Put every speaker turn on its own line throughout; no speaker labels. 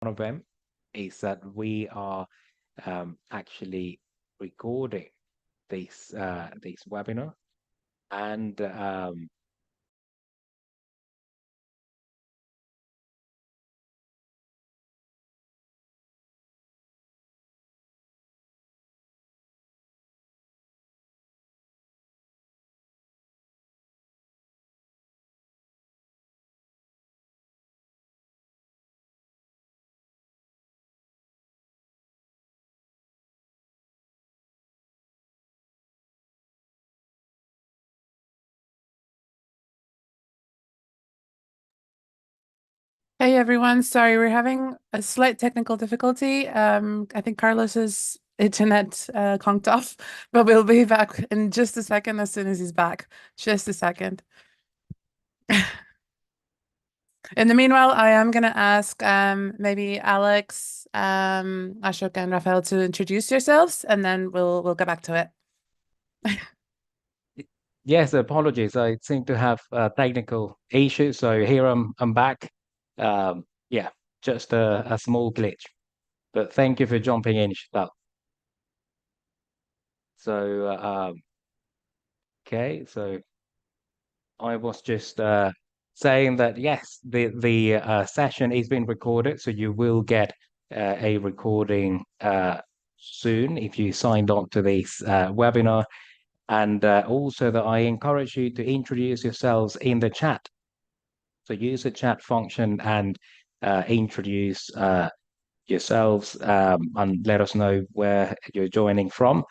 of them is that we are actually recording this webinar, and
Hey everyone, sorry, we're having a slight technical difficulty. I think Carlos's internet conked off, but we'll be back in just a second as soon as he's back. Just a second. In the meanwhile, I am gonna ask maybe Alex, Ashok, and Rafael to introduce yourselves, and then we'll get back to it.
yes, apologies. I seem to have technical issues, so here I'm back. Yeah, just a small glitch, but thank you for jumping in, Shtal. So okay, so I was just saying that yes, the session is being recorded, so you will get a recording soon if you signed on to this webinar, and also that I encourage you to introduce yourselves in the chat. So use the chat function and introduce yourselves and let us know where you're joining from.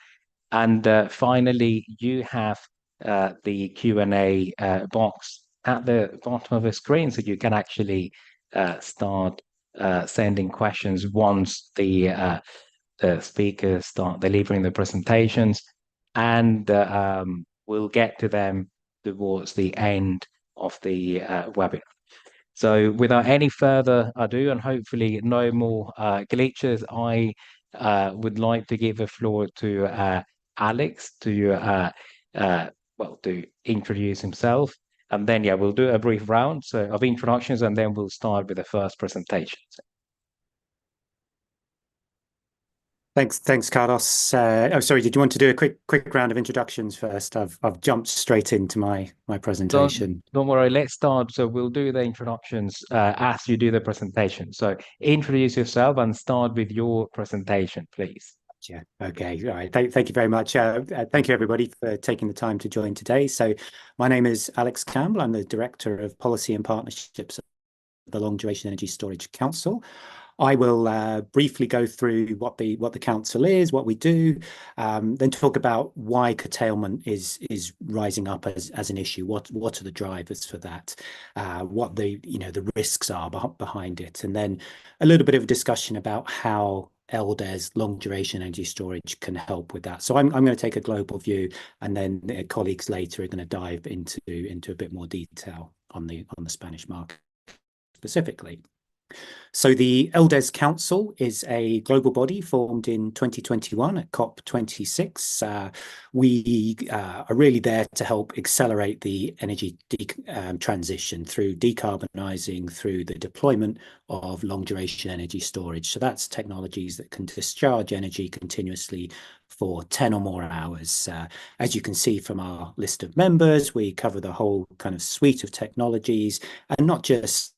And finally, you have the Q&A box at the bottom of the screen, so you can actually start sending questions once the speakers start delivering the presentations, and we'll get to them towards the end of the webinar. So without any further ado, and hopefully no more glitches, I would like to give the floor to Alex to well, to introduce himself, and then yeah, we'll do a brief round of introductions, and then we'll start with the first presentation.
Thanks, Carlos. Oh, sorry. Did you want to do a quick round of introductions first? I've jumped straight into my presentation.
Don't worry. Let's start. So we'll do the introductions as you do the presentation. So introduce yourself and start with your presentation, please.
Yeah. Okay. All right. Thank you very much. Thank you, everybody, for taking the time to join today. So my name is Alex Campbell. I'm the Director of Policy and Partnerships at the Long Duration Energy Storage Council. I will briefly go through what the council is, what we do, then talk about why curtailment is rising up as an issue. What are the drivers for that? What the risks are behind it, and then a little bit of a discussion about how LDES, long duration energy storage, can help with that. So I'm going to take a global view, and then the colleagues later are going to dive into a bit more detail on the Spanish market specifically. So the LDES Council is a global body formed in 2021 at COP26. We are really there to help accelerate the energy transition through decarbonising, through the deployment of long-duration energy storage. So that's technologies that can discharge energy continuously for 10 or more hours. As you can see from our list of members, we cover the whole kind of suite of technologies, and not just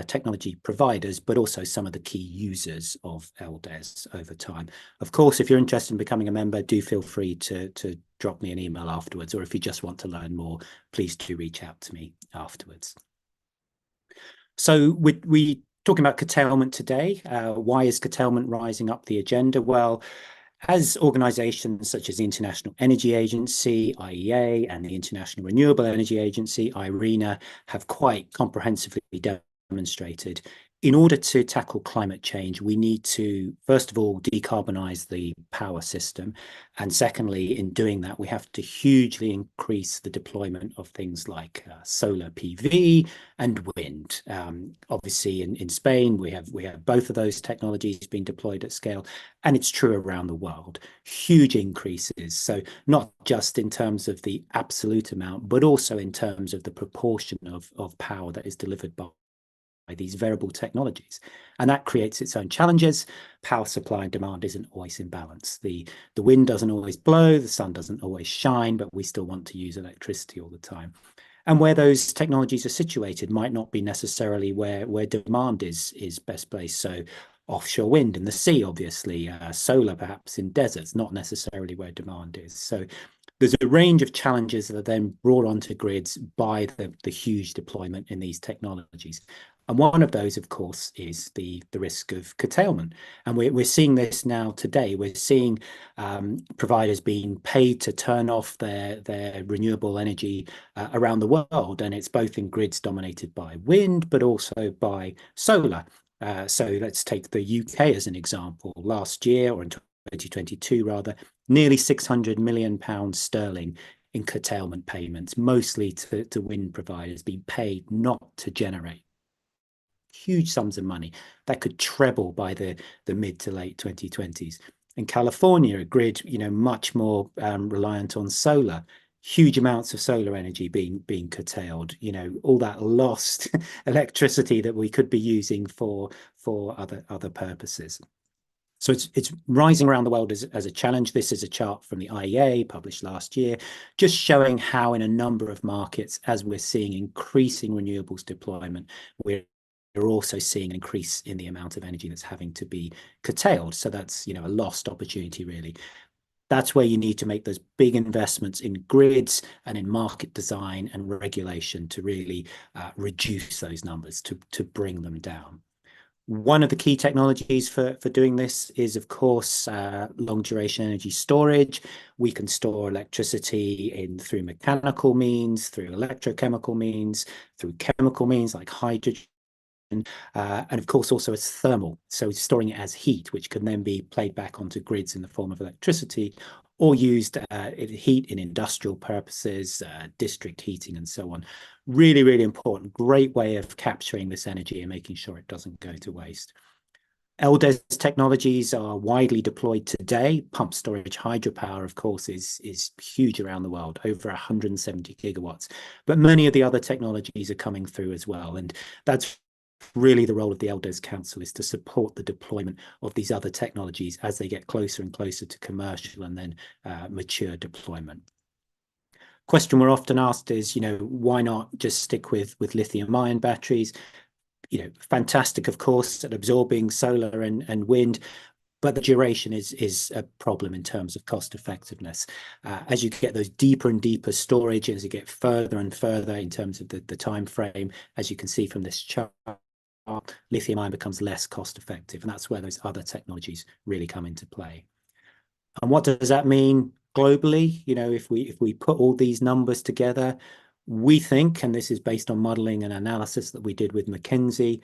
technology providers, but also some of the key users of LDES over time. Of course, if you're interested in becoming a member, do feel free to drop me an email afterwards, or if you just want to learn more, please do reach out to me afterwards. So we talking about curtailment today. Why is curtailment rising up the agenda? Well, as organizations such as the International Energy Agency, IEA, and the International Renewable Energy Agency, IRENA, have quite comprehensively demonstrated, in order to tackle climate change, we need to, first of all, decarbonize the power system. And secondly, in doing that, we have to hugely increase the deployment of things like solar PV and wind. Obviously, in Spain, we have both of those technologies being deployed at scale, and it's true around the world. Huge increases. So not just in terms of the absolute amount, but also in terms of the proportion of power that is delivered by these variable technologies. And that creates its own challenges. Power supply and demand isn't always in balance. The wind doesn't always blow, the sun doesn't always shine, but we still want to use electricity all the time. And where those technologies are situated might not be necessarily where demand is best placed. So offshore wind in the sea, obviously, solar perhaps in deserts, not necessarily where demand is. So there's a range of challenges that are then brought onto grids by the huge deployment in these technologies. And one of those, of course, is the risk of curtailment. And we're seeing this now today. We're seeing providers being paid to turn off their renewable energy around the world. And it's both in grids dominated by wind, but also by solar. So let's take the UK as an example. Last year, or in 2022 rather, nearly £600 million in curtailment payments, mostly to wind providers, being paid not to generate. Huge sums of money that could treble by the mid to late 2020s. In California, a grid, much more reliant on solar, huge amounts of solar energy being curtailed, all that lost electricity that we could be using for other purposes. So it's rising around the world as a challenge. This is a chart from the IEA published last year, just showing how in a number of markets, as we're seeing increasing renewables deployment, we're also seeing an increase in the amount of energy that's having to be curtailed. So that's, a lost opportunity, really. That's where you need to make those big investments in grids and in market design and regulation to really reduce those numbers, to bring them down. One of the key technologies for doing this is, of course, long duration energy storage. We can store electricity through mechanical means, through electrochemical means, through chemical means like hydrogen. And of course, also as thermal. So storing it as heat, which can then be played back onto grids in the form of electricity, or used heat in industrial purposes, district heating, and so on. Really, really important. Great way of capturing this energy and making sure it doesn't go to waste. LDES technologies are widely deployed today. Pump storage hydropower, of course, is huge around the world, over 170 gigawatts. But many of the other technologies are coming through as well. And that's really the role of the LDES Council, is to support the deployment of these other technologies as they get closer and closer to commercial and then mature deployment. Question we're often asked is, why not just stick with lithium-ion batteries? Fantastic, of course, at absorbing solar and wind, but the duration is a problem in terms of cost effectiveness. As you get those deeper and deeper storage, as you get further and further in terms of the time frame, as you can see from this chart, lithium-ion becomes less cost effective, and that's where those other technologies really come into play. And what does that mean globally? If we put all these numbers together, we think, and this is based on modeling and analysis that we did with McKinsey,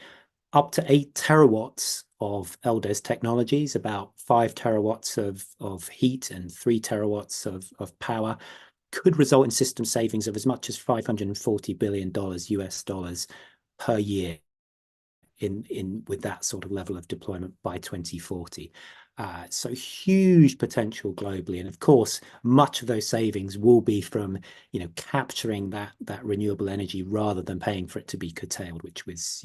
up to 8 terawatts of LDES technologies, about 5 terawatts of heat and 3 terawatts of power, could result in system savings of as much as $540 billion US dollars per year with that sort of level of deployment by 2040. So huge potential globally. And of course, much of those savings will be from, capturing that renewable energy rather than paying for it to be curtailed, which was,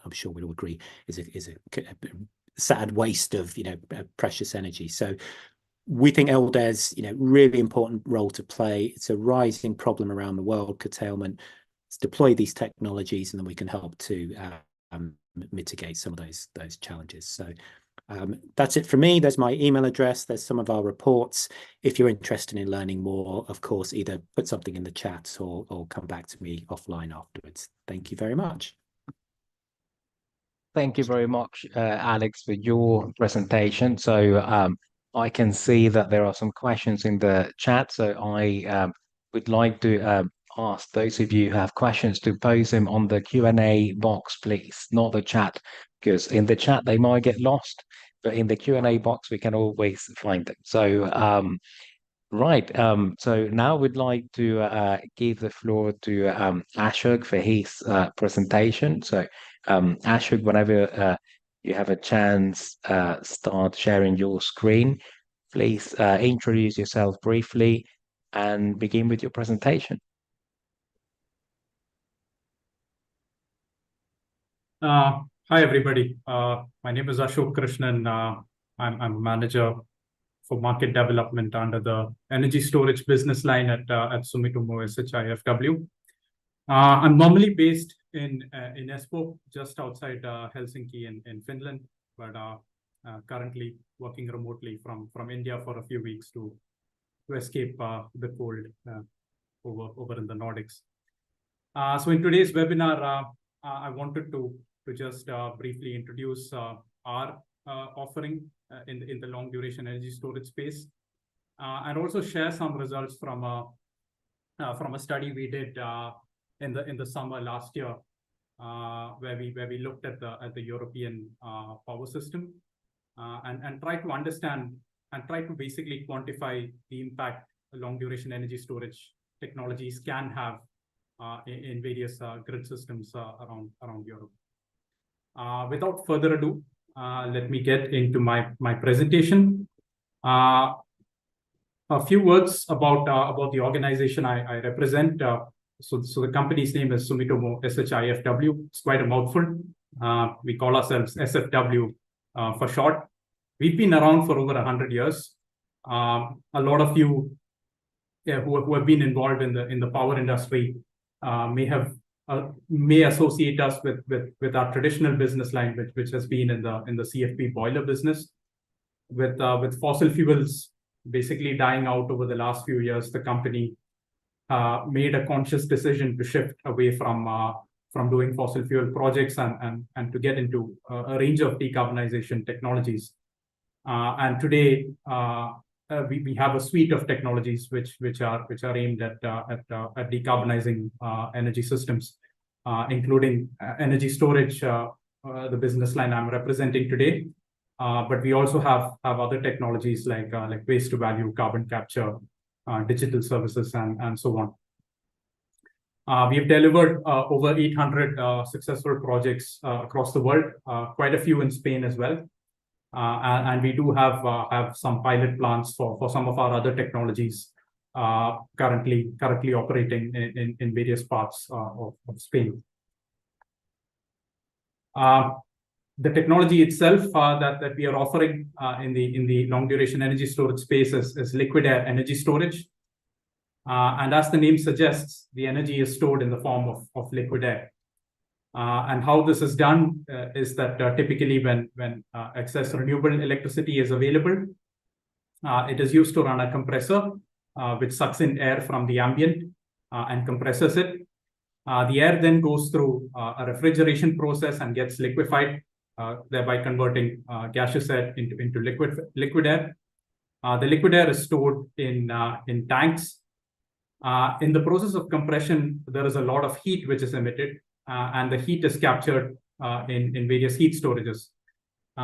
I'm sure we'd all agree is a sad waste of, precious energy. So we think LDES, really important role to play. It's a rising problem around the world, curtailment. Let's deploy these technologies, and then we can help to mitigate some of those challenges. So that's it for me. There's my email address. There's some of our reports. If you're interested in learning more, of course, either put something in the chat or come back to me offline afterwards. Thank you very much.
Thank you very much, Alex, for your presentation. So I can see that there are some questions in the chat. So I would like to ask those of you who have questions to pose them on the Q&A box, please, not the chat, because in the chat they might get lost, but in the Q&A box we can always find them. So right, so now we'd like to give the floor to Ashok for his presentation. So Ashok, whenever you have a chance, start sharing your screen. Please introduce yourself briefly and begin with your presentation.
Hi, everybody. My name is Ashok Krishnan. I'm a manager for market development under the energy storage business line at Sumitomo SHIFW. I'm normally based in Espoo, just outside Helsinki in Finland, but currently working remotely from India for a few weeks to escape the cold over in the Nordics. So in today's webinar, I wanted to just briefly introduce our offering in the long duration energy storage space, and also share some results from a study we did in the summer last year, where we looked at the European power system, and try to understand and try to basically quantify the impact long duration energy storage technologies can have in various grid systems around Europe. Without further ado, let me get into my presentation. A few words about the organization I represent. So the company's name is Sumitomo SHIFW. It's quite a mouthful. We call ourselves SFW for short. We've been around for over 100 years. A lot of you who have been involved in the power industry may associate us with our traditional business line, which has been in the CFP boiler business. With fossil fuels basically dying out over the last few years, the company made a conscious decision to shift away from doing fossil fuel projects and to get into a range of decarbonization technologies. And today we have a suite of technologies which are aimed at decarbonizing energy systems, including energy storage, the business line I'm representing today. But we also have other technologies like waste to value, carbon capture, digital services, and so on. We've delivered over 800 successful projects across the world, quite a few in Spain as well. And we do have some pilot plants for some of our other technologies currently operating in various parts of Spain. The technology itself that we are offering in the long duration energy storage space is liquid air energy storage. And as the name suggests, the energy is stored in the form of liquid air. And how this is done is that typically when excess renewable electricity is available, it is used to run a compressor which sucks in air from the ambient and compresses it. The air then goes through a refrigeration process and gets liquefied, thereby converting gaseous air into liquid air. The liquid air is stored in tanks. In the process of compression, there is a lot of heat which is emitted, and the heat is captured in various heat storages.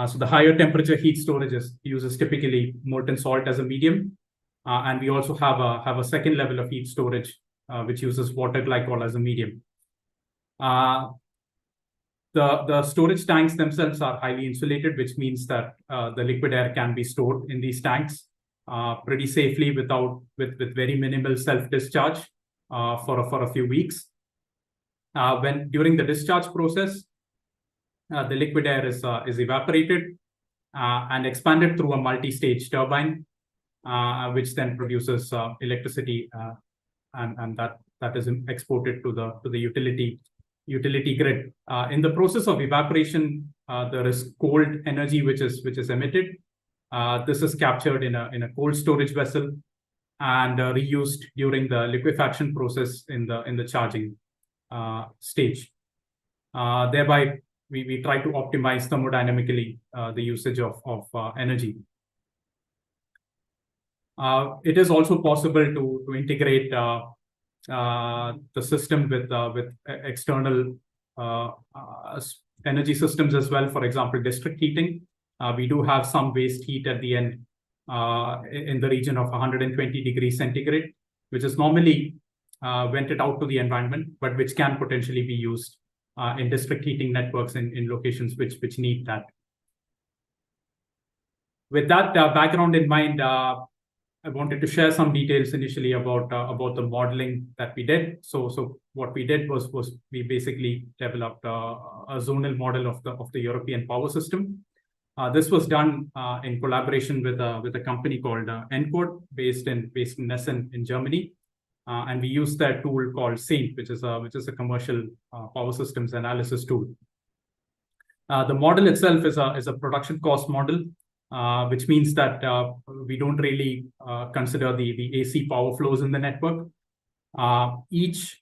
So the higher temperature heat storages uses typically molten salt as a medium, and we also have a second level of heat storage which uses water glycol as a medium. The storage tanks themselves are highly insulated, which means that the liquid air can be stored in these tanks pretty safely with very minimal self-discharge for a few weeks. When during the discharge process, the liquid air is evaporated and expanded through a multi-stage turbine, which then produces electricity, and that is exported to the utility grid. In the process of evaporation, there is cold energy which is emitted. This is captured in a cold storage vessel and reused during the liquefaction process in the charging stage. Thereby, we try to optimize thermodynamically the usage of energy. It is also possible to integrate the system with external energy systems as well. For example, district heating. We do have some waste heat at the end in the region of 120 degrees centigrade, which is normally vented out to the environment, but which can potentially be used in district heating networks in locations which need that. With that background in mind, I wanted to share some details initially about the modeling that we did. So what we did was we basically developed a zonal model of the European power system. This was done in collaboration with a company called Encode, based in Essen in Germany, and we used that tool called Saint, which is a commercial power systems analysis tool. The model itself is a production cost model, which means that we don't really consider the AC power flows in the network. Each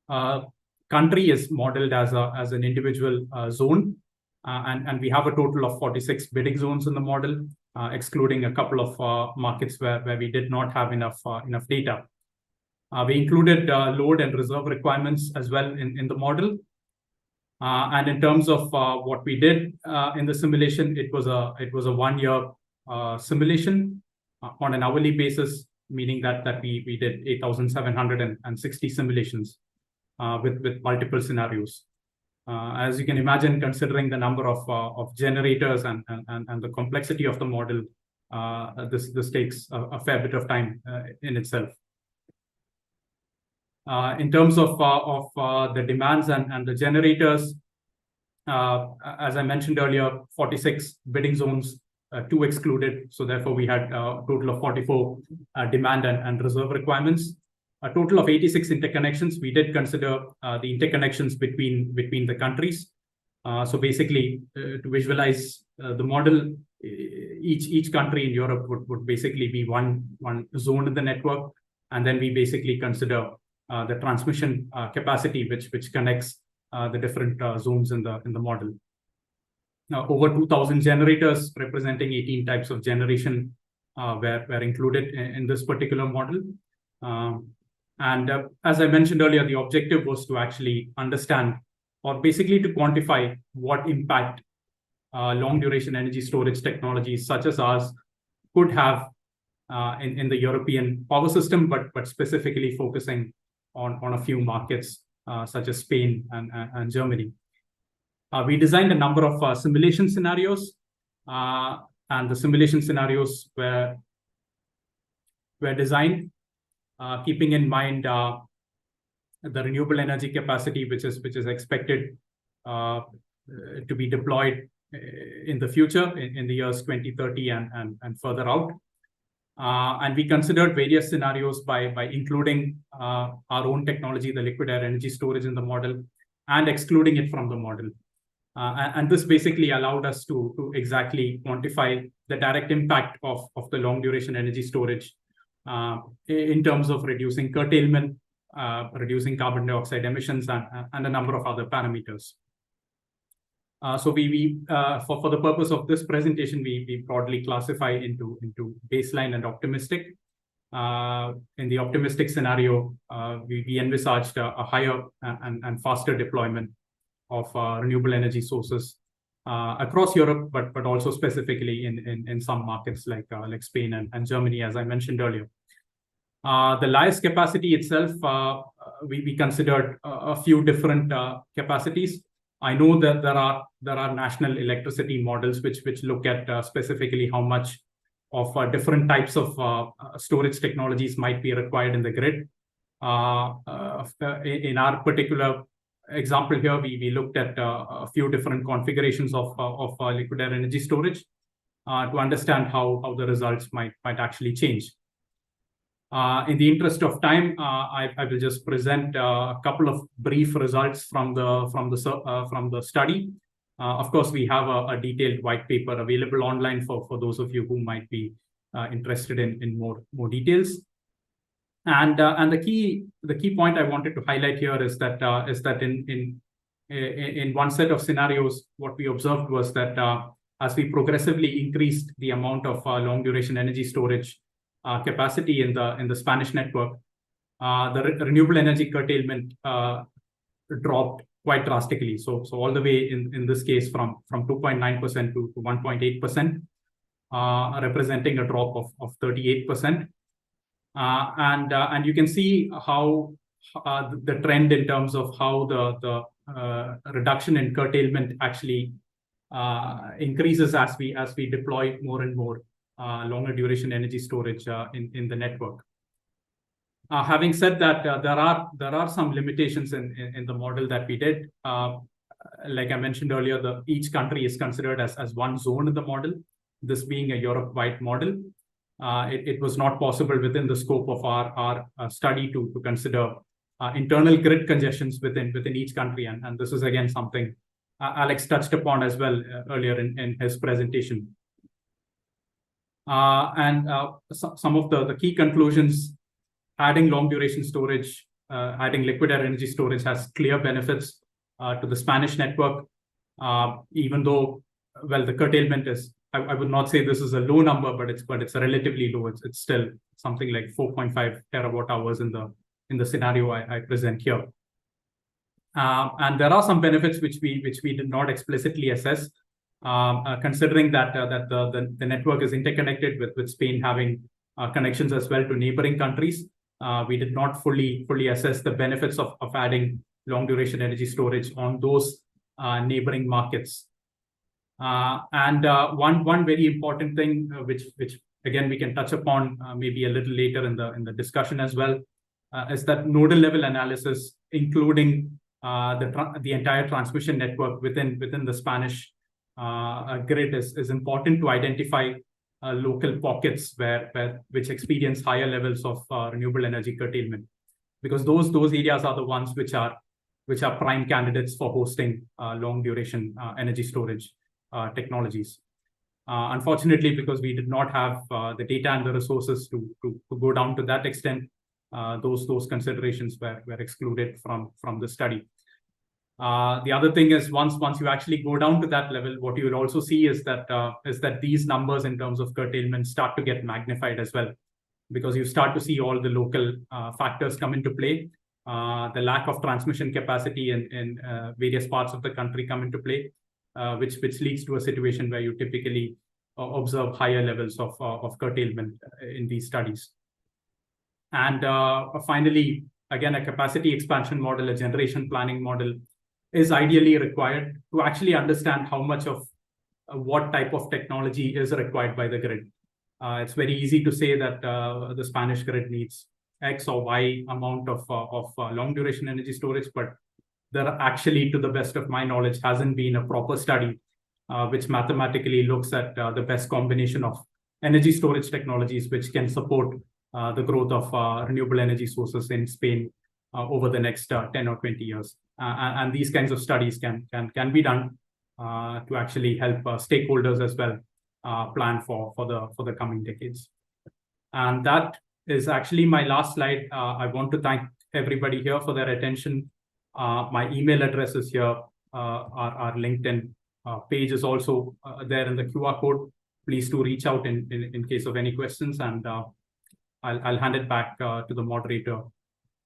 country is modeled as an individual zone, and we have a total of 46 bidding zones in the model, excluding a couple of markets where we did not have enough data. We included load and reserve requirements as well in the model. And in terms of what we did in the simulation, it was a 1 year simulation on an hourly basis, meaning that we did 8,760 simulations with multiple scenarios. As you can imagine, considering the number of generators and the complexity of the model, this takes a fair bit of time in itself. In terms of the demands and the generators, as I mentioned earlier, 46 bidding zones, 2 excluded. So therefore, we had a total of 44 demand and reserve requirements. A total of 86 interconnections. We did consider the interconnections between the countries. So basically, to visualize the model, each country in Europe would basically be one zone in the network, and then we basically consider the transmission capacity which connects the different zones in the model. Now, over 2,000 generators representing 18 types of generation were included in this particular model. And as I mentioned earlier, the objective was to actually understand, or basically to quantify, what impact long duration energy storage technologies such as ours could have in the European power system, but specifically focusing on a few markets such as Spain and Germany. We designed a number of simulation scenarios, and the simulation scenarios were designed keeping in mind the renewable energy capacity which is expected to be deployed in the future in the years 2030 and further out. And we considered various scenarios by including our own technology, the liquid air energy storage, in the model, and excluding it from the model. And this basically allowed us to exactly quantify the direct impact of the long duration energy storage in terms of reducing curtailment, reducing carbon dioxide emissions, and a number of other parameters. So for the purpose of this presentation, we broadly classify into baseline and optimistic. In the optimistic scenario, we envisaged a higher and faster deployment of renewable energy sources across Europe, but also specifically in some markets like Spain and Germany, as I mentioned earlier. The LIAS capacity itself, we considered a few different capacities. I know that there are national electricity models which look at specifically how much of different types of storage technologies might be required in the grid. In our particular example here, we looked at a few different configurations of liquid air energy storage to understand how the results might actually change. In the interest of time, I will just present a couple of brief results from the study. Of course, we have a detailed white paper available online for those of you who might be interested in more details. And the key point I wanted to highlight here is that in one set of scenarios, what we observed was that as we progressively increased the amount of long duration energy storage capacity in the Spanish network, the renewable energy curtailment dropped quite drastically. So all the way in this case from 2.9% to 1.8%, representing a drop of 38%. And you can see how the trend in terms of how the reduction in curtailment actually increases as we deploy more and more longer duration energy storage in the network. Having said that, there are some limitations in the model that we did. Like I mentioned earlier, each country is considered as one zone in the model. This being a Europe-wide model, it was not possible within the scope of our study to consider internal grid congestions within each country, and this is again something Alex touched upon as well earlier in his presentation. Some of the key conclusions: adding long duration storage, adding liquid air energy storage has clear benefits to the Spanish network, even though, well, the curtailment is, I would not say this is a low number, but it's a relatively low. It's still something like 4.5 terawatt hours in the scenario I present here. And there are some benefits which we did not explicitly assess, considering that the network is interconnected with Spain having connections as well to neighboring countries. We did not fully assess the benefits of adding long duration energy storage on those neighboring markets. One very important thing, which again we can touch upon maybe a little later in the discussion as well, is that nodal level analysis, including the entire transmission network within the Spanish grid, is important to identify local pockets which experience higher levels of renewable energy curtailment, because those areas are the ones which are prime candidates for hosting long duration energy storage technologies. Unfortunately, because we did not have the data and the resources to go down to that extent, those considerations were excluded from the study. The other thing is, once you actually go down to that level, what you will also see is that these numbers in terms of curtailment start to get magnified as well, because you start to see all the local factors come into play. The lack of transmission capacity in various parts of the country come into play, which leads to a situation where you typically observe higher levels of curtailment in these studies. And finally, again, a capacity expansion model, a generation planning model, is ideally required to actually understand how much of what type of technology is required by the grid. It's very easy to say that the Spanish grid needs X or Y amount of long duration energy storage, but there actually, to the best of my knowledge, hasn't been a proper study which mathematically looks at the best combination of energy storage technologies which can support the growth of renewable energy sources in Spain over the next 10 or 20 years. And these kinds of studies can be done to actually help stakeholders as well plan for the coming decades. And that is actually my last slide. I want to thank everybody here for their attention. My email address is here. Our LinkedIn page is also there in the QR code. Please do reach out in case of any questions, and I'll hand it back to the moderator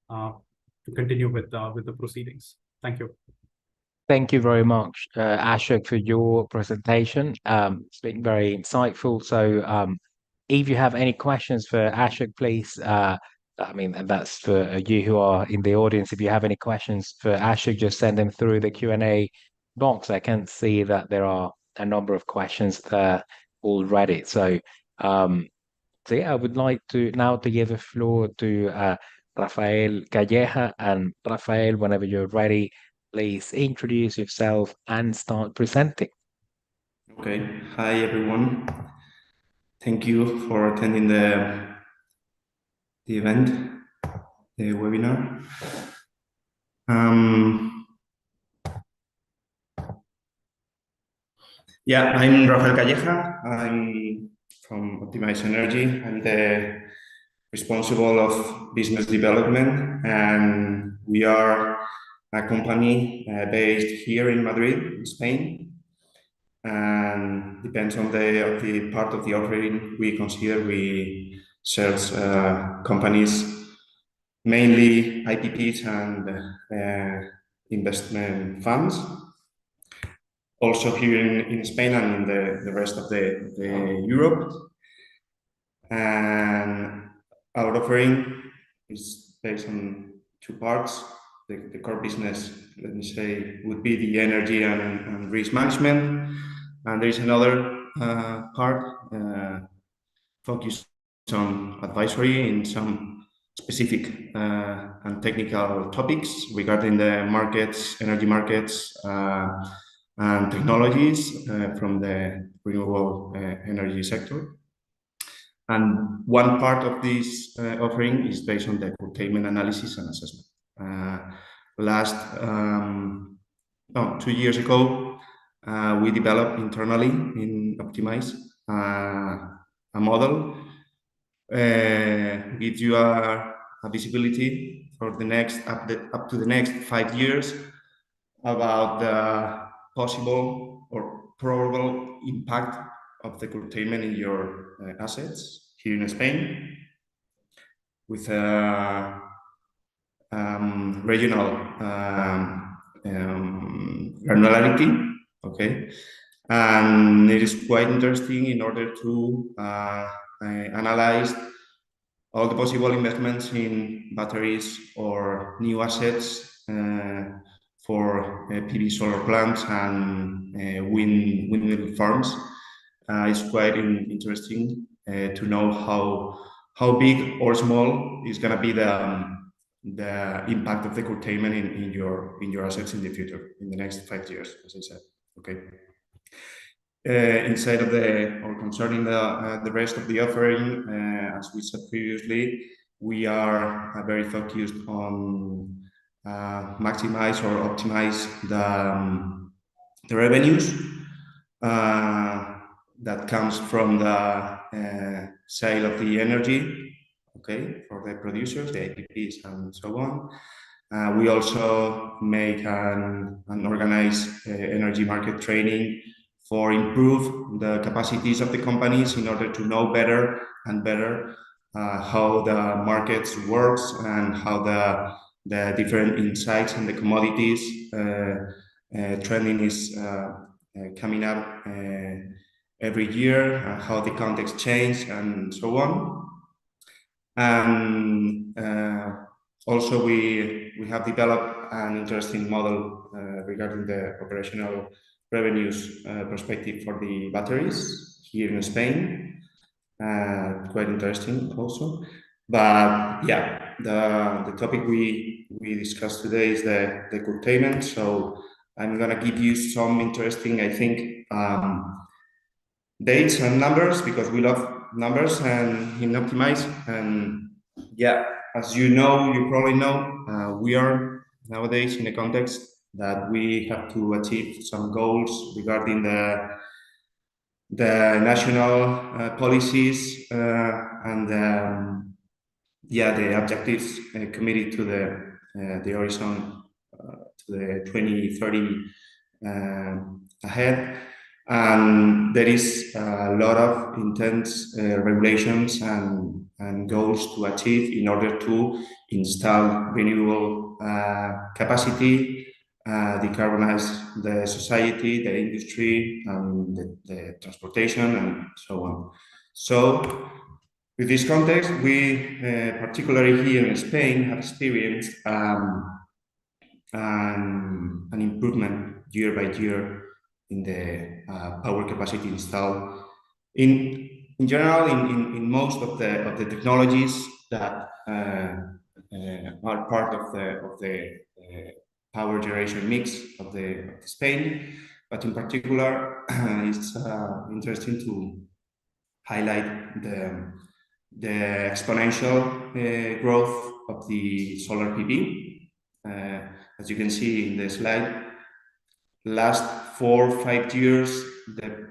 to continue with the proceedings. Thank you.
Thank you very much, Ashok, for your presentation. It's been very insightful. So if you have any questions for Ashok, please, I mean, and that's for you who are in the audience. If you have any questions for Ashok, just send them through the Q&A box. I can see that there are a number of questions there already. So, yeah, I would like to now give the floor to Rafael Calleja. And Rafael, whenever you're ready, please introduce yourself and start presenting.
Okay. Hi, everyone. Thank you for attending the event, the webinar. Yeah, I'm Rafael Calleja. I'm from Optimize Energy. I'm the responsible of business development, and we are a company based here in Madrid, Spain. And depends on the part of the offering we consider. We serve companies, mainly IPPs and investment funds, also here in Spain and in the rest of the Europe. And our offering is based on two parts. The core business, let me say, would be the energy and risk management. And there is another part focus on advisory in some specific and technical topics regarding the markets, energy markets, and technologies from the renewable energy sector. And one part of this offering is based on the curtailment analysis and assessment. 2 years ago, we developed internally in Optimize a model, gives you a visibility for the next up to the next 5 years about the possible or probable impact of the curtailment in your assets here in Spain, with a regional granularity. Okay, and it is quite interesting in order to analyze all the possible investments in batteries or new assets for PV solar plants and windmill farms. It's quite interesting to know how big or small is going to be the impact of the curtailment in your assets in the future, in the next 5 years, as I said. Okay. Inside of or concerning the rest of the offering, as we said previously, we are very focused on maximize or optimize the revenues that comes from the sale of the energy, okay, for the producers, the APPs and so on. We also make and organize energy market training for improve the capacities of the companies in order to know better and better how the markets works and how the different insights and the commodities trending is coming up every year, how the context change and so on. And also we have developed an interesting model regarding the operational revenues perspective for the batteries here in Spain. Quite interesting also. But yeah, the topic we discussed today is the curtailment. So I'm gonna give you some interesting, I think, dates and numbers, because we love numbers and in Optimize. And yeah, as you know, you probably know, we are nowadays in a context that we have to achieve some goals regarding the national policies and the objectives committed to the horizon to the 2030 ahead. And there is a lot of intense regulations and goals to achieve in order to install renewable capacity, decarbonize the society, the industry, and the transportation, and so on. So, with this context, we, particularly here in Spain, have experienced an improvement year by year in the power capacity installed. In general, in most of the technologies that are part of the power generation mix of Spain, but in particular, it's interesting to highlight the exponential growth of the solar PV. As you can see in the slide, last 4 or 5 years, the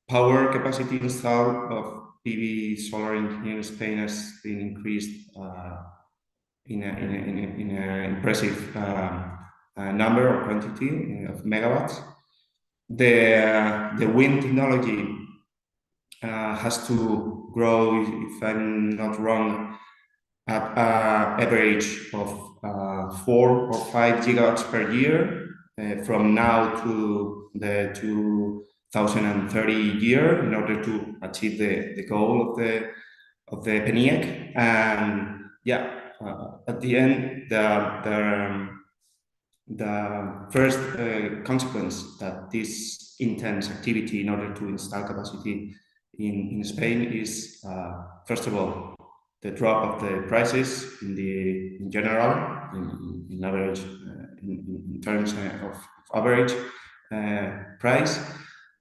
power capacity installed of PV solar in Spain has been increased in an impressive number or quantity of megawatts. The wind technology has to grow, if I'm not wrong, at an average of 4 or 5 gigawatts per year from now to the 2030 year, in order to achieve the goal of the PNIEC. And yeah, at the end, the first consequence that this intense activity in order to install capacity in Spain is, first of all, the drop of the prices in general, in average, in terms of average price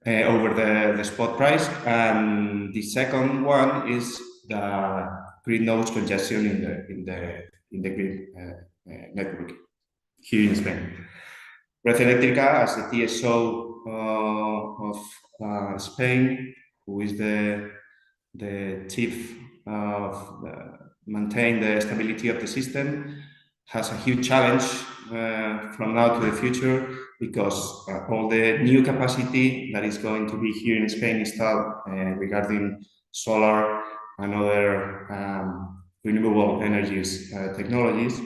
over the spot price, and the second one is the grid nodes congestion in the grid network here in Spain. Red Eléctrica, as the TSO of Spain, who is the chief of maintain the stability of the system, has a huge challenge from now to the future, because all the new capacity that is going to be here in Spain installed regarding solar and other renewable energies technologies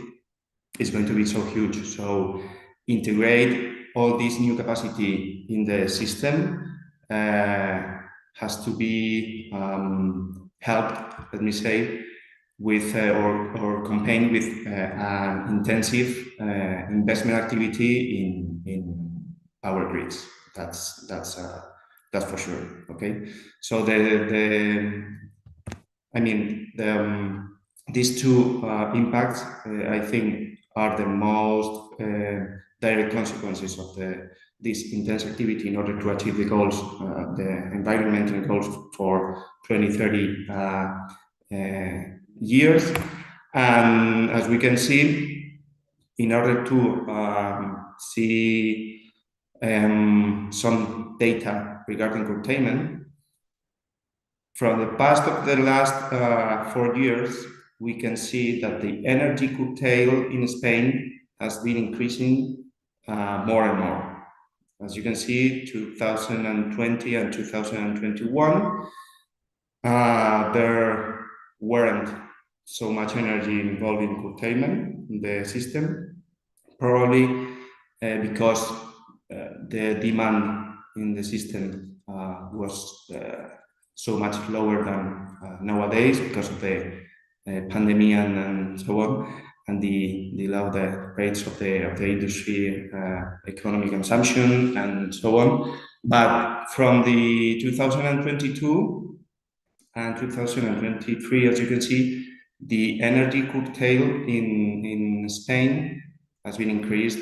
is going to be so huge. So integrate all this new capacity in the system has to be helped, let me say, with or combined with an intensive investment activity in our grids. That's for sure. Okay, so these two impacts, I think, are the most direct consequences of this intense activity in order to achieve the goals, the environmental goals for 2030 years. And as we can see, in order to see some data regarding curtailment, from the past of the last 4 years, we can see that the energy curtailed in Spain has been increasing more and more. As you can see, 2020 and 2021, there weren't so much energy involved in curtailment in the system, probably because the demand in the system was so much lower than nowadays because of the pandemic and so on, and the low rates of the industry, economic consumption, and so on. But from the 2022 and 2023, as you can see, the energy curtailed in Spain has been increased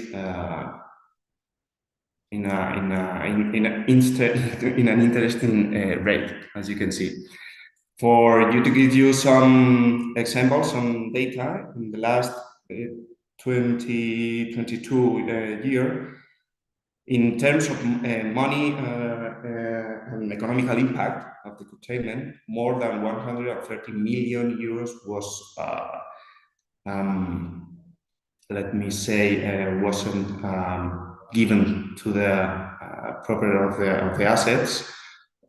in an interesting rate, as you can see. For you to give you some examples, some data, in the last 2022 year, in terms of money and economical impact of the curtailment, more than 130 million euros was, let me say, wasn't given to the property of the assets,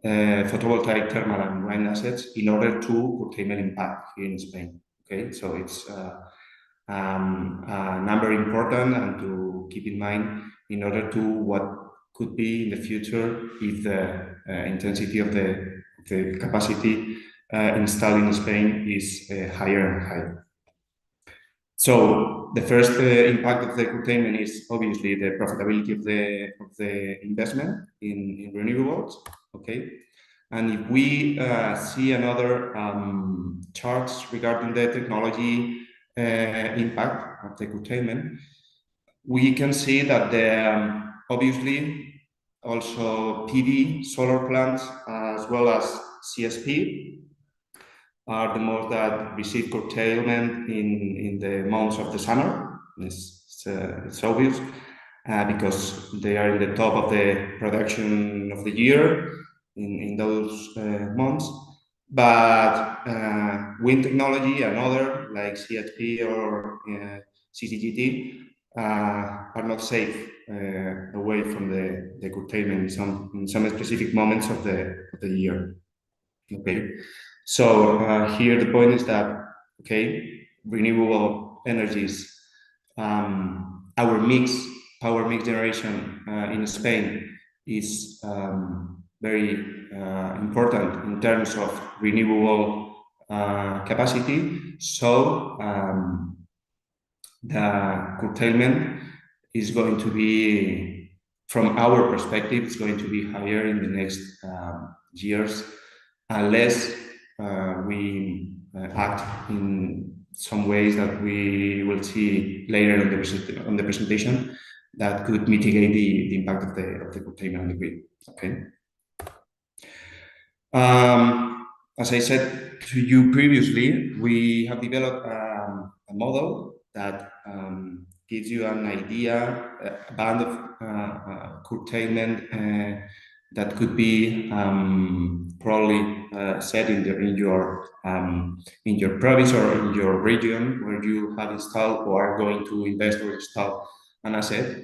photovoltaic, thermal, and wind assets, in order to curtailment impact here in Spain. Okay, so it's a number important and to keep in mind in order to what could be in the future if the intensity of the capacity installed in Spain is higher and higher. So the first impact of the curtailment is obviously the profitability of the investment in renewables. Okay, and if we see another charts regarding the technology impact of the curtailment, we can see that obviously also PV, solar plants, as well as CSP, are the most that receive curtailment in the months of the summer. It's obvious because they are in the top of the production of the year in those months. But wind technology and other like CHP or CCGT are not safe away from the curtailment in some specific moments of the year. Okay. So here the point is that, okay, renewable energies, our power mix generation in Spain is very important in terms of renewable capacity. So the curtailment is going to be, from our perspective, it's going to be higher in the next years unless we act in some ways that we will see later on the presentation that could mitigate the impact of the curtailment on the grid. Okay. As I said to you previously, we have developed a model that gives you an idea, a band of curtailment that could be probably set in your province or in your region where you have installed or are going to invest or install an asset.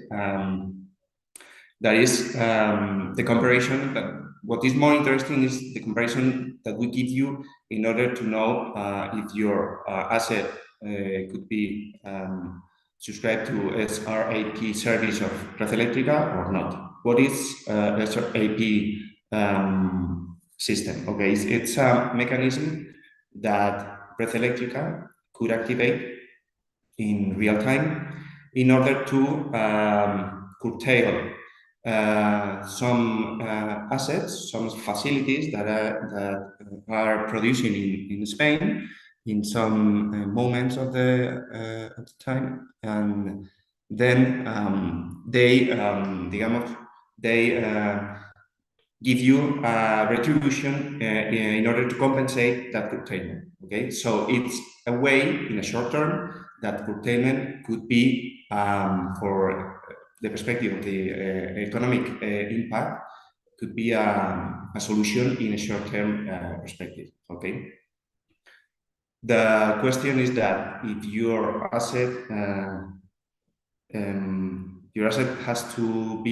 That is the comparison. But what is more interesting is the comparison that we give you in order to know if your asset could be subscribed to SRAP service of Red Eléctrica or not. What is SRAP system? Okay, it's a mechanism that Red Eléctrica could activate in real time in order to curtail some assets, some facilities that are producing in Spain in some moments of the time, and then they give you a retribution in order to compensate that curtailment. Okay, so it's a way in a short term that curtailment could be for the perspective of the economic impact could be a solution in a short-term perspective. Okay. The question is that if your asset has to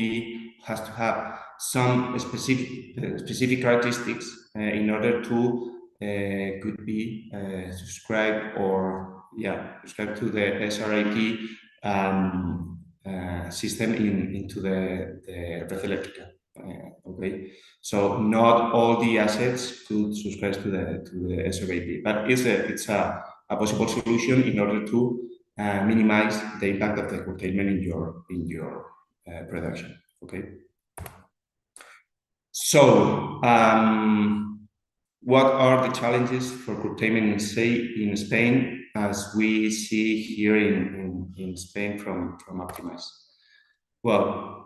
have some specific characteristics in order to could be subscribed to the SRAP system into the Red Eléctrica. Okay, so not all the assets could subscribe to the SRAP, but it's a possible solution in order to minimize the impact of the curtailment in your production. Okay. So what are the challenges for curtailment in Spain, as we see here in Spain from Optimize? Well,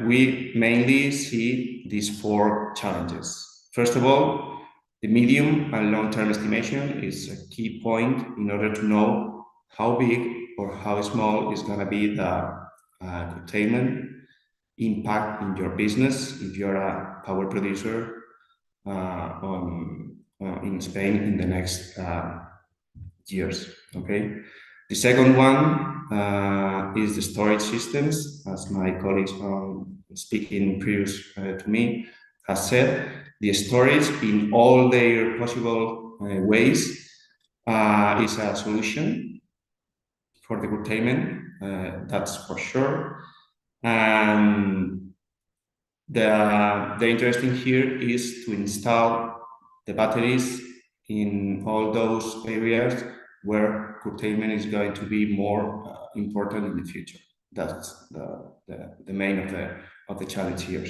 we mainly see these 4 challenges. First of all, the medium and long-term estimation is a key point in order to know how big or how small is going to be the curtailment impact in your business if you're a power producer in Spain in the next years. Okay. The second one is the storage systems, as my colleagues speaking previous to me has said. The storage in all their possible ways is a solution for the curtailment, that's for sure. And the interesting here is to install the batteries in all those areas where curtailment is going to be more important in the future. That's the main of the challenge here.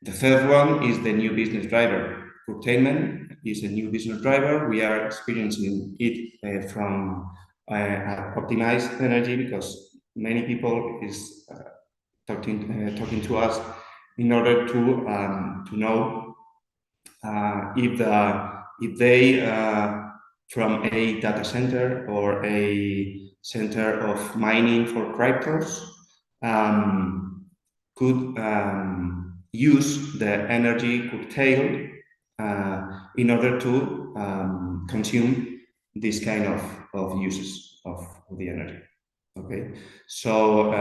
The third one is the new business driver. Curtailment is a new business driver. We are experiencing it from optimized energy, because many people is talking to us in order to know if they from a data center or a center of mining for cryptos could use the energy curtailed in order to consume this kind of uses of the energy. Okay, so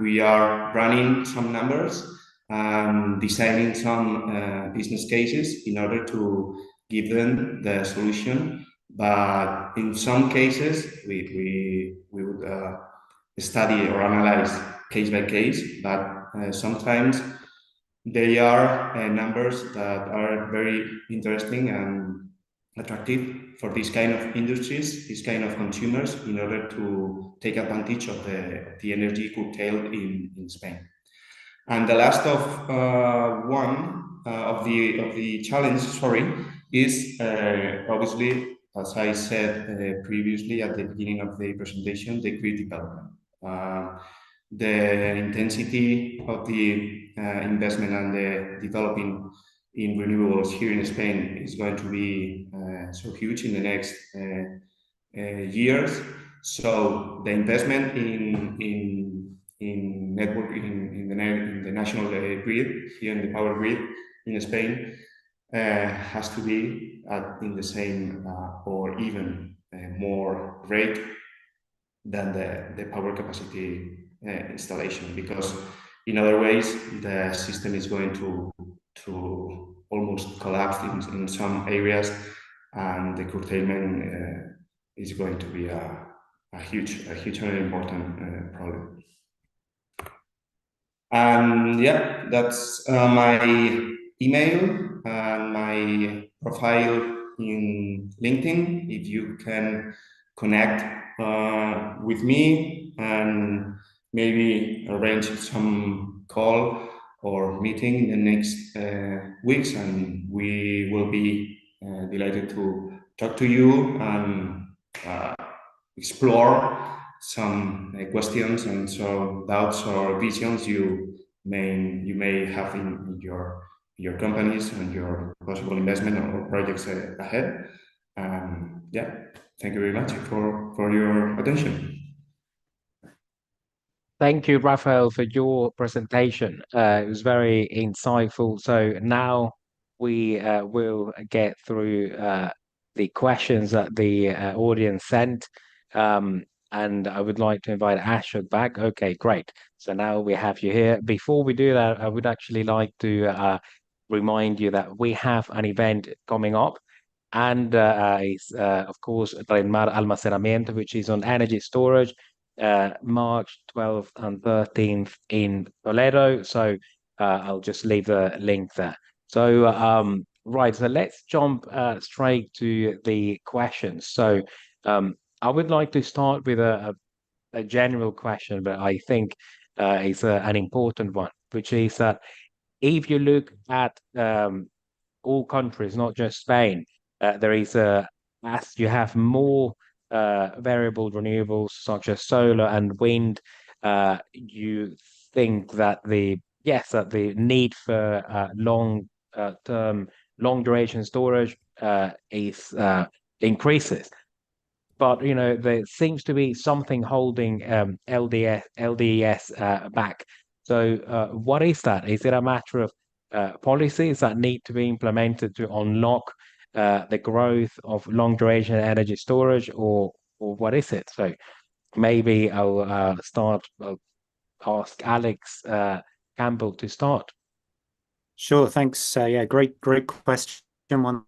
we are running some numbers and designing some business cases in order to give them the solution. But in some cases, we would study or analyze case by case, but sometimes they are numbers that are very interesting and attractive for this kind of industries, this kind of consumers, in order to take advantage of the energy curtailed in Spain. And the last of one of the challenge, sorry, is obviously, as I said previously at the beginning of the presentation, the grid development. The intensity of the investment and the developing in renewables here in Spain is going to be so huge in the next years. So the investment in network in the national grid here in the power grid in Spain has to be in the same or even more rate than the power capacity installation, because in other ways the system is going to almost collapse in some areas, and the curtailment is going to be a huge and important problem. And yeah, that's my email and my profile in LinkedIn. If you can connect with me and maybe arrange some call or meeting in the next weeks, and we will be delighted to talk to you and explore some questions and some doubts or visions you may have in your companies and your possible investment or projects ahead. Yeah, thank you very much for your attention.
Thank you, Rafael, for your presentation. It was very insightful. So now we will get through the questions that the audience sent. And I would like to invite Ashok back. Okay, great. So now we have you here. Before we do that, I would actually like to remind you that we have an event coming up. And it's, of course, Tren Mar Almacenamiento, which is on energy storage. March 12th and 13th in Toledo. So I'll just leave the link there. So right, so let's jump straight to the questions. So I would like to start with a general question, but I think it's an important one, which is that if you look at all countries, not just Spain, there is as you have more variable renewables such as solar and wind, you think that the need for long duration storage is increases. But there seems to be something holding LDES back. So what is that? Is it a matter of policies that need to be implemented to unlock the growth of long duration energy storage, or what is it? So maybe I'll ask Alex Campbell to start.
Sure, thanks. Yeah, great question. One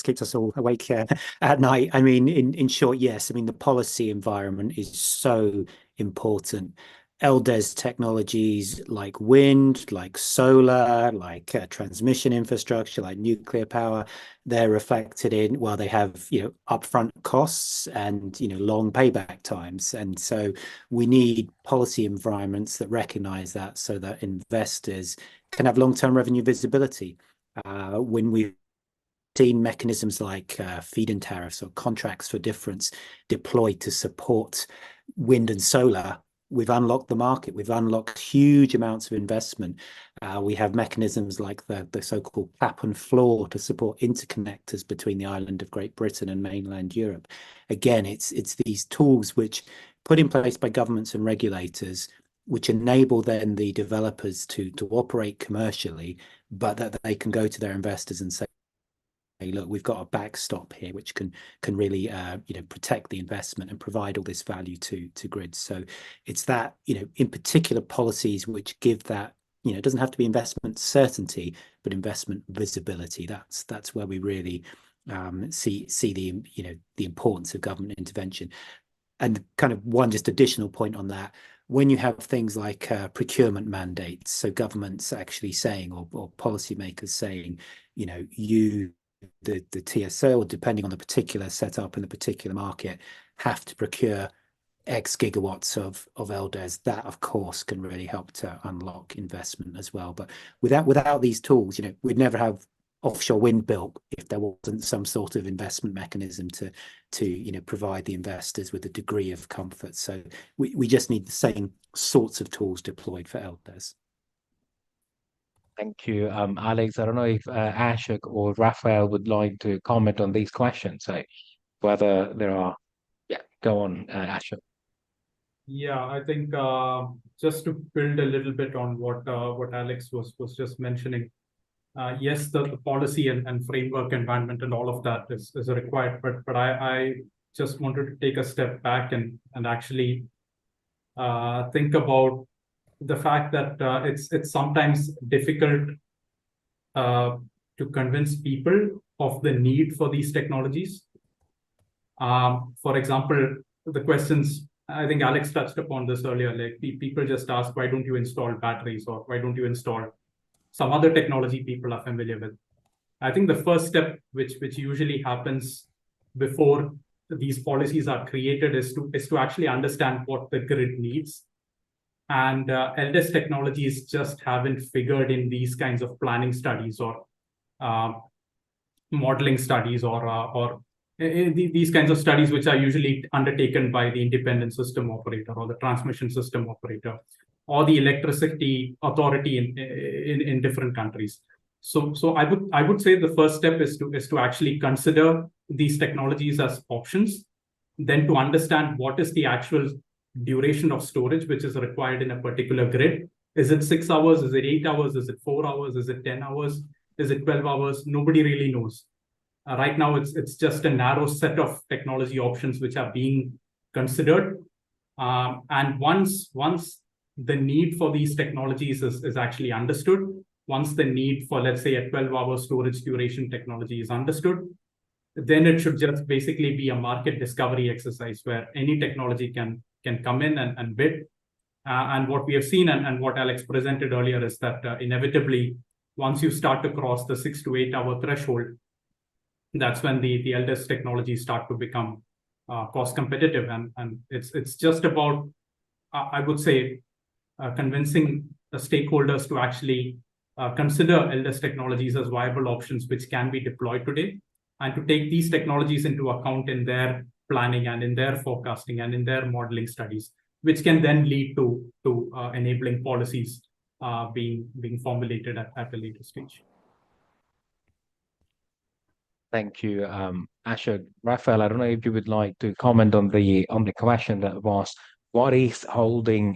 keeps us all awake at night. I mean, in short, yes. I mean, the policy environment is so important. LDES technologies like wind, like solar, like transmission infrastructure, like nuclear power, they're reflected in, well, they have, upfront costs and, long payback times. And so we need policy environments that recognize that, so that investors can have long-term revenue visibility. When we've seen mechanisms like feed-in tariffs or contracts for difference deployed to support wind and solar, we've unlocked the market. We've unlocked huge amounts of investment. We have mechanisms like the so-called cap and floor to support interconnectors between the island of Great Britain and mainland Europe. Again, it's these tools which put in place by governments and regulators, which enable then the developers to operate commercially, but that they can go to their investors and say, hey, look, we've got a backstop here which can really protect the investment and provide all this value to grids. So it's that, in particular policies which give that, it doesn't have to be investment certainty, but investment visibility. That's where we really see the importance of government intervention. And kind of one just additional point on that, when you have things like procurement mandates, so governments actually saying, or policymakers saying, the TSO, or depending on the particular setup in the particular market, have to procure X gigawatts of LDES, that of course can really help to unlock investment as well. But without these tools, we'd never have offshore wind built if there wasn't some sort of investment mechanism to provide the investors with a degree of comfort. So we just need the same sorts of tools deployed for LDES.
Thank you, Alex. I don't know if Ashok or Rafael would like to comment on these questions, so whether there are. Yeah, go on, Ashok.
Yeah, I think just to build a little bit on what Alex was just mentioning. Yes, the policy and framework environment and all of that is required, but I just wanted to take a step back and actually think about the fact that it's sometimes difficult to convince people of the need for these technologies. For example, the questions, I think Alex touched upon this earlier, like people just ask, why don't you install batteries, or why don't you install some other technology people are familiar with? I think the first step, which usually happens before these policies are created, is to actually understand what the grid needs. And LDES technologies just haven't figured in these kinds of planning studies or modeling studies or these kinds of studies, which are usually undertaken by the independent system operator or the transmission system operator or the electricity authority in different countries. So I would say the first step is to actually consider these technologies as options, then to understand what is the actual duration of storage which is required in a particular grid. Is it 6 hours? Is it 8 hours? Is it 4 hours? Is it 10 hours? Is it 12 hours? Nobody really knows. Right now, it's just a narrow set of technology options which are being considered. And once the need for these technologies is actually understood, once the need for, let's say, a 12-hour storage duration technology is understood, then it should just basically be a market discovery exercise where any technology can come in and bid. And what we have seen and what Alex presented earlier is that inevitably, once you start to cross the 6 to 8 hour threshold, that's when the LDES technologies start to become cost competitive. And it's just about, I would say, convincing the stakeholders to actually consider LDES technologies as viable options which can be deployed today, and to take these technologies into account in their planning and in their forecasting and in their modeling studies, which can then lead to enabling policies being formulated at a later stage.
Thank you, Ashok. Rafael, I don't know if you would like to comment on the question that was, what is holding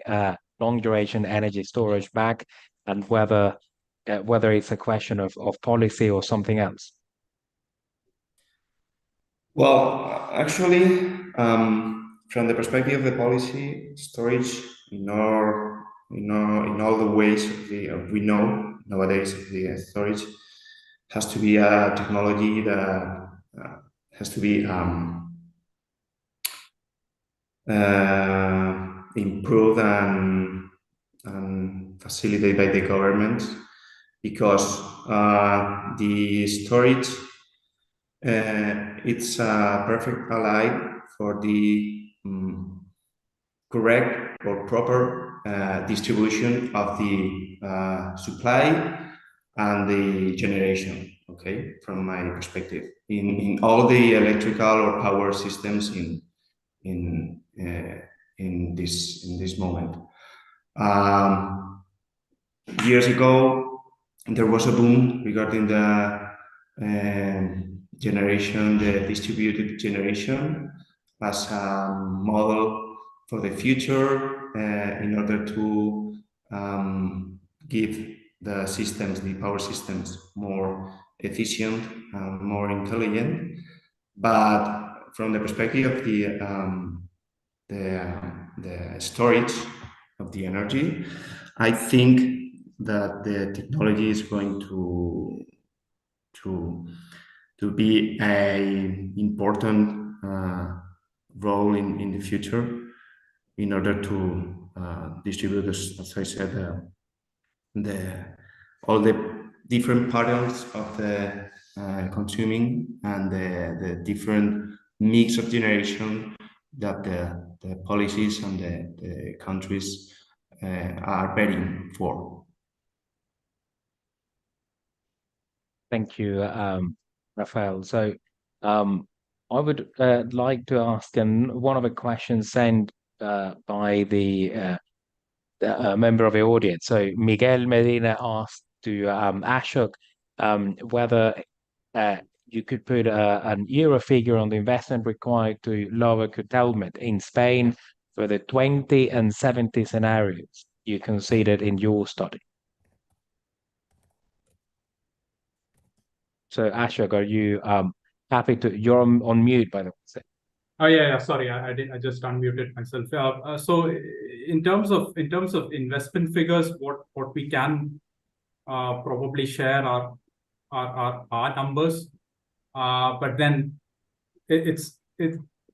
long duration energy storage back, and whether it's a question of policy or something else?
Well, actually, from the perspective of the policy, storage in all the ways we know nowadays, the storage has to be a technology that has to be improved and facilitated by the government, because the storage it's a perfect ally for the correct or proper distribution of the supply and the generation, okay, from my perspective, in all the electrical or power systems in this moment. Years ago, there was a boom regarding the generation, the distributed generation, as a model for the future in order to give the systems, the power systems, more efficient and more intelligent. But from the perspective of the storage of the energy, I think that the technology is going to be an important role in the future in order to distribute, as I said, all the different patterns of the consuming and the different mix of generation that the policies and the countries are betting for.
Thank you, Rafael. So I would like to ask one of the questions sent by the member of the audience. So Miguel Medina asked to Ashok whether you could put an euro figure on the investment required to lower curtailment in Spain for the 20 and 70 scenarios you considered in your study. So Ashok, are you happy to? You're on mute, by the way.
Oh yeah, sorry, I just unmuted myself. So in terms of investment figures, what we can probably share are numbers, but then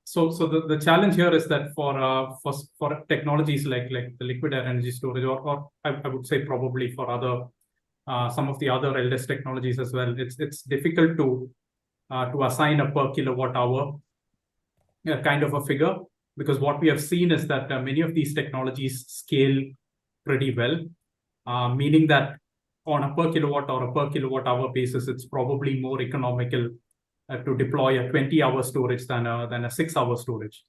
so the challenge here is that for technologies like the liquid air energy storage, or I would say probably for other some of the other eldest technologies as well, it's difficult to assign a per kilowatt hour kind of a figure, because what we have seen is that many of these technologies scale pretty well, meaning that on a per kilowatt or a per kilowatt hour basis, it's probably more economical to deploy a 20-hour storage than a 6-hour storage.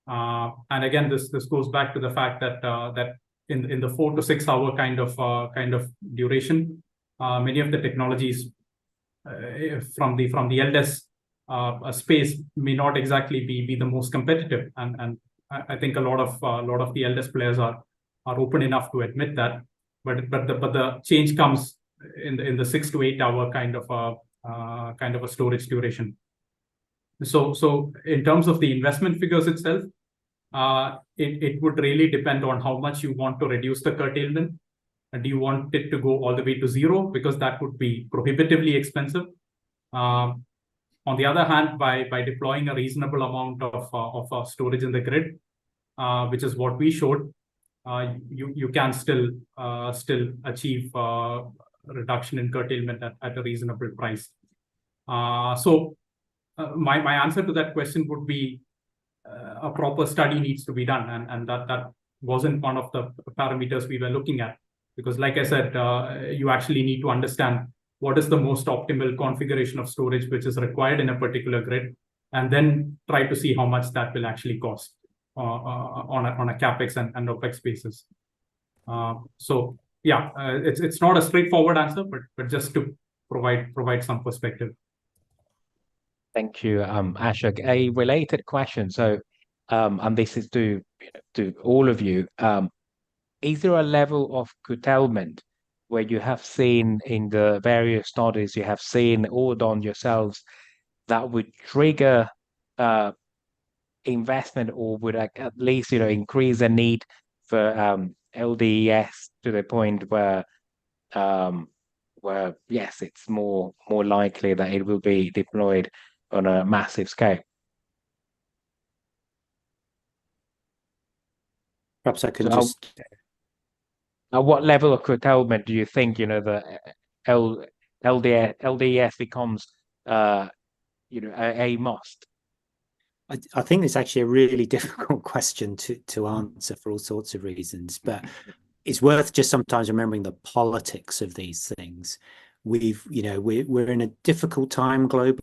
And again, this goes back to the fact that that in the 4 to 6 hour kind of duration, many of the technologies from the eldest space may not exactly be the most competitive, and I think a lot of the eldest players are open enough to admit that. But the change comes in the 6 to 8 hour kind of a storage duration. So in terms of the investment figures itself, it would really depend on how much you want to reduce the curtailment. And do you want it to go all the way to zero? Because that would be prohibitively expensive. On the other hand, by deploying a reasonable amount of storage in the grid, which is what we showed, you can still achieve reduction in curtailment at a reasonable price. So my answer to that question would be a proper study needs to be done, and that wasn't one of the parameters we were looking at, because like I said, you actually need to understand what is the most optimal configuration of storage which is required in a particular grid, and then try to see how much that will actually cost on a capex and opex basis. So yeah, it's not a straightforward answer, but just to provide some perspective.
Thank you, Ashok. A related question. So, and this is to all of you. Is there a level of curtailment where you have seen in the various studies you have seen or done yourselves that would trigger investment, or would at least increase the need for LDES to the point where yes, it's more likely that it will be deployed on a massive scale?
Perhaps I can
So
just.
At what level of curtailment do you think the LDES becomes a must?
I think it's actually a really difficult question to answer for all sorts of reasons, but it's worth just sometimes remembering the politics of these things. We're in a difficult time globally.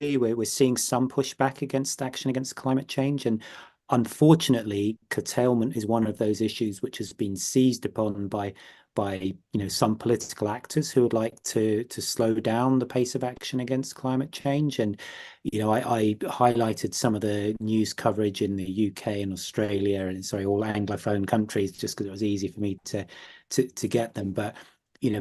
We're seeing some pushback against action against climate change, and unfortunately, curtailment is one of those issues which has been seized upon by some political actors who would like to slow down the pace of action against climate change. And I highlighted some of the news coverage in the UK and Australia, and all Anglophone countries, just because it was easy for me to get them. But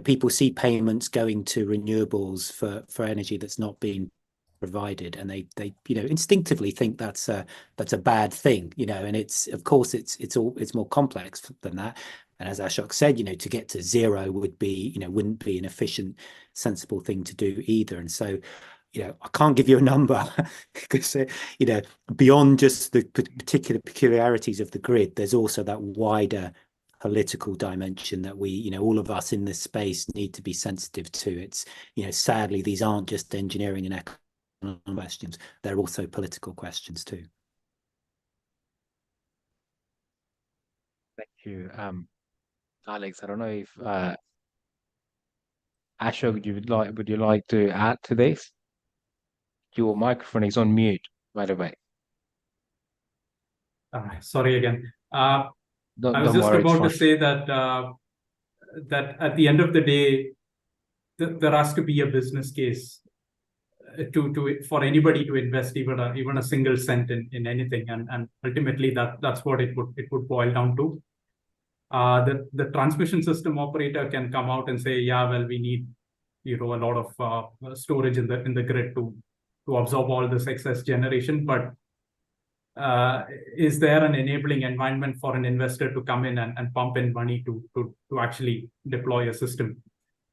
people see payments going to renewables for energy that's not being provided, and they instinctively think that's a bad thing, and it's more complex than that. And as Ashok said, to get to zero wouldn't be an efficient, sensible thing to do either. And so I can't give you a number because beyond just the particular peculiarities of the grid, there's also that wider political dimension that we all of us in this space need to be sensitive to. It's sadly, these aren't just engineering and economic questions, they're also political questions too.
you, Alex. I don't know if Ashok, would you like to add to this? Your microphone is on mute, by the way.
Sorry again. I was
Don't
just
worry, it's
about to
fine.
say that at the end of the day, there has to be a business case for anybody to invest even a single cent in anything, and ultimately that's what it would boil down to. The transmission system operator can come out and say, yeah, well, we need a lot of storage in the grid to absorb all this excess generation, but is there an enabling environment for an investor to come in and pump in money to actually deploy a system?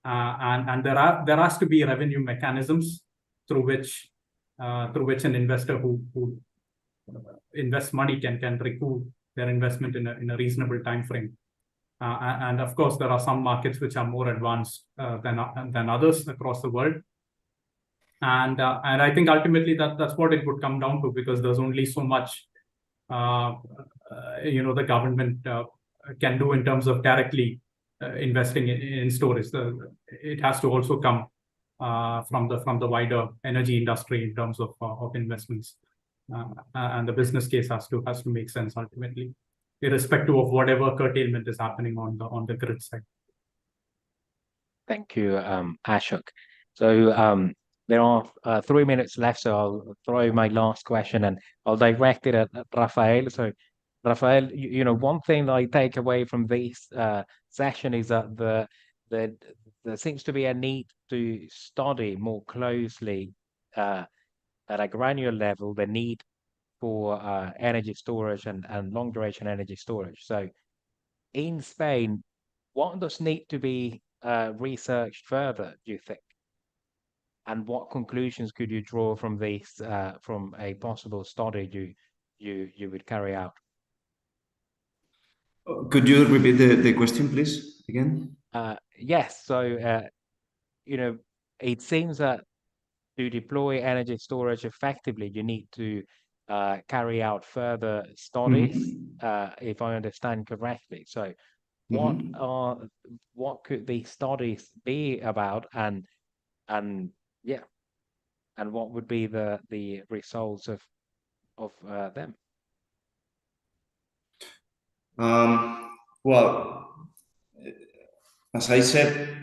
And there has to be revenue mechanisms through which an investor who invests money can recoup their investment in a reasonable time frame. And of course, there are some markets which are more advanced than others across the world. And I think ultimately that's what it would come down to, because there's only so much the government can do in terms of directly investing in storage. It has to also come from the wider energy industry in terms of investments, and the business case has to make sense ultimately, irrespective of whatever curtailment is happening on the grid side.
Thank you, Ashok. So there are 3 minutes left, so I'll throw my last question and I'll direct it at Rafael. So, Rafael, one thing that I take away from this session is that there seems to be a need to study more closely at a granular level the need for energy storage and long duration energy storage. So, in Spain, what does need to be researched further, do you think? And what conclusions could you draw from this, from a possible study you would carry out?
Could you repeat the question, please, again?
Yes. So, it seems that to deploy energy storage effectively, you need to carry out further studies, if I understand correctly. So, what could these studies be about, and what would be the results of them?
Well, as I said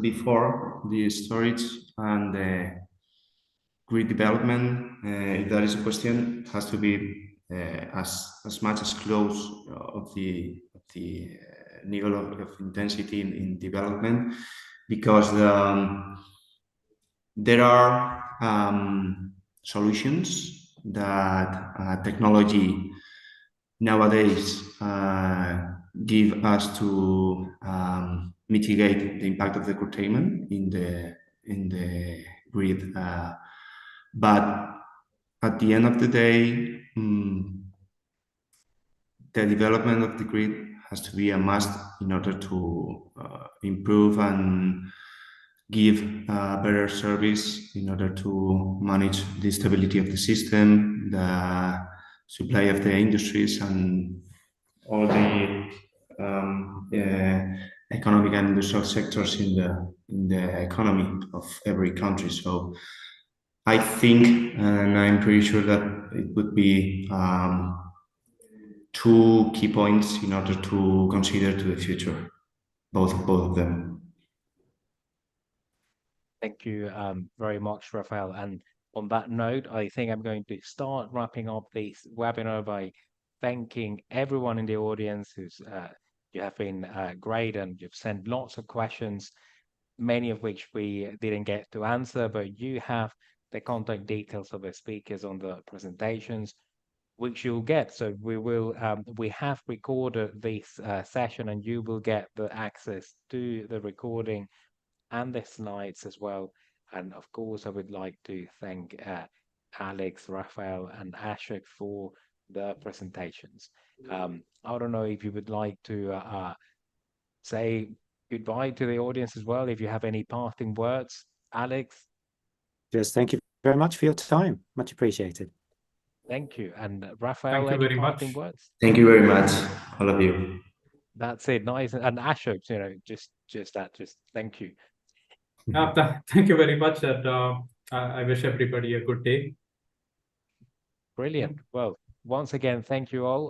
before, the storage and the grid development, if that is a question, has to be as much as close of the level of intensity in development, because there are solutions that technology nowadays give us to mitigate the impact of the curtailment in the grid. But at the end of the day, the development of the grid has to be a must in order to improve and give better service, in order to manage the stability of the system, the supply of the industries, and all the economic and industrial sectors in the economy of every country. So I think, and I'm pretty sure that it would be two key points in order to consider to the future, both of them.
Thank you very much, Rafael. And on that note, I think I'm going to start wrapping up this webinar by thanking everyone in the audience who's you have been great, and you've sent lots of questions, many of which we didn't get to answer, but you have the contact details of the speakers on the presentations, which you'll get. So we have recorded this session, and you will get the access to the recording and the slides as well. And of course, I would like to thank Alex, Rafael, and Ashok for the presentations. I don't know if you would like to say goodbye to the audience as well, if you have any parting words, Alex.
Just thank you very much for your time. Much appreciated.
Thank you. And Rafael,
Thank you
any
very
parting
much.
words?
Thank you very much, all of you.
That's it. Nice. And Ashok, just thank you.
Thank you very much. And I wish everybody a good day.
Brilliant. Well, once again, thank you all.